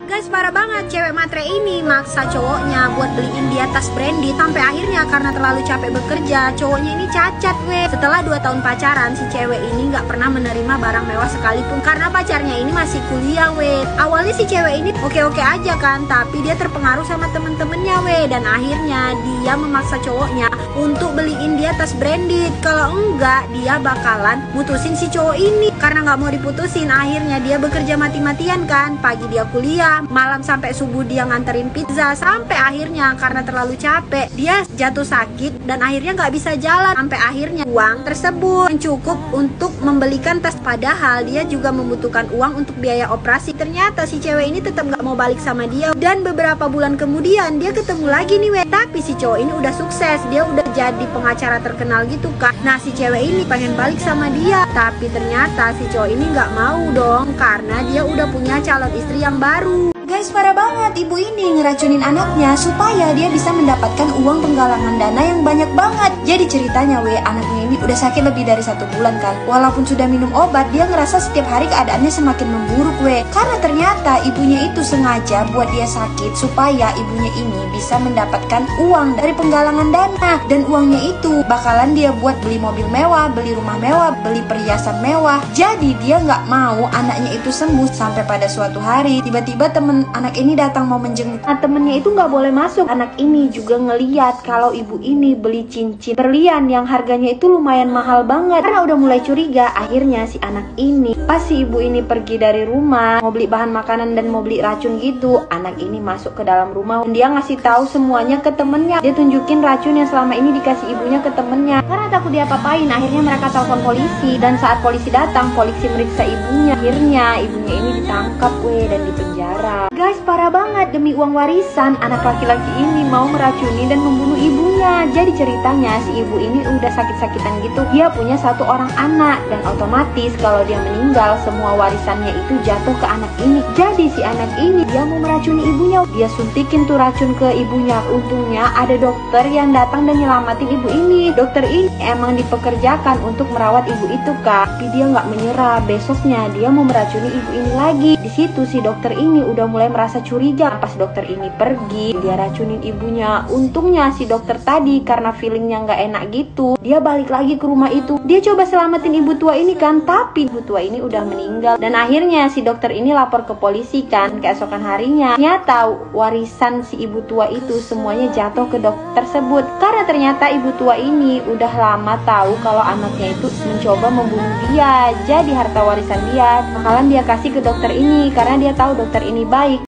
Guys, parah banget, cewek matre ini maksa cowoknya buat beliin dia tas branded. Sampai akhirnya karena terlalu capek bekerja, cowoknya ini cacat weh. Setelah 2 tahun pacaran, si cewek ini gak pernah menerima barang mewah sekalipun karena pacarnya ini masih kuliah weh. Awalnya si cewek ini oke-oke aja kan, tapi dia terpengaruh sama temen-temennya weh. Dan akhirnya dia memaksa cowoknya untuk beliin dia tas branded. Kalau enggak, dia bakalan mutusin si cowok ini. Karena gak mau diputusin, akhirnya dia bekerja mati-matian kan. Pagi dia kuliah, malam sampai subuh dia nganterin pizza. Sampai akhirnya karena terlalu capek, dia jatuh sakit dan akhirnya nggak bisa jalan. Sampai akhirnya uang tersebut cukup untuk membelikan tas, padahal dia juga membutuhkan uang untuk biaya operasi. Ternyata si cewek ini tetap nggak mau balik sama dia. Dan beberapa bulan kemudian dia ketemu lagi nih weh. Tapi si cowok ini udah sukses, dia udah jadi pengacara terkenal gitu kan. Nah si cewek ini pengen balik sama dia, tapi ternyata si cowok ini nggak mau dong karena dia udah punya calon istri yang baru. Guys, parah banget, ibu ini ngeracunin anaknya supaya dia bisa mendapatkan uang penggalangan dana yang banyak banget. Jadi ceritanya anaknya ini udah sakit lebih dari 1 bulan kan. Walaupun sudah minum obat, dia ngerasa setiap hari keadaannya semakin memburuk karena ternyata ibunya itu sengaja buat dia sakit supaya ibunya ini bisa mendapatkan uang dari penggalangan dana. Dan uangnya itu bakalan dia buat beli mobil mewah, beli rumah mewah, beli perhiasan mewah. Jadi dia nggak mau anaknya itu sembuh. Sampai pada suatu hari tiba-tiba anak ini datang mau menjenguk. Nah, temennya itu nggak boleh masuk. Anak ini juga ngeliat kalau ibu ini beli cincin berlian yang harganya itu lumayan mahal banget. Karena udah mulai curiga, akhirnya si anak ini pas si ibu ini pergi dari rumah mau beli bahan makanan dan mau beli racun gitu, anak ini masuk ke dalam rumah dan dia ngasih tahu semuanya ke temennya. Dia tunjukin racun yang selama ini dikasih ibunya ke temennya. Karena takut diapa-apain, akhirnya mereka telepon polisi. Dan saat polisi datang, polisi meriksa ibunya. Akhirnya ibunya ini ditangkap dan dipenjara. Guys, parah banget, demi uang warisan anak laki-laki ini mau meracuni dan membunuh ibunya. Jadi ceritanya si ibu ini udah sakit-sakitan gitu. Dia punya 1 orang anak dan otomatis kalau dia meninggal semua warisannya itu jatuh ke anak ini. Jadi si anak ini dia mau meracuni ibunya. Dia suntikin tuh racun ke ibunya. Untungnya ada dokter yang datang dan nyelamatin ibu ini. Dokter ini emang dipekerjakan untuk merawat ibu itu kak. Tapi dia nggak menyerah. Besoknya dia mau meracuni ibu ini lagi. Di situ si dokter ini udah mulai merasa curiga. Pas dokter ini pergi, dia racunin ibunya. Untungnya si dokter tadi karena feelingnya nggak enak gitu, dia balik lagi ke rumah itu. Dia coba selamatin ibu tua ini kan, tapi ibu tua ini udah meninggal. Dan akhirnya si dokter ini lapor ke polisi kan. Keesokan harinya ternyata warisan si ibu tua itu semuanya jatuh ke dokter tersebut. Karena ternyata ibu tua ini udah lama tahu kalau anaknya itu mencoba membunuh dia. Jadi harta warisan dia bakalan dia kasih ke dokter ini karena dia tahu dokter ini baik.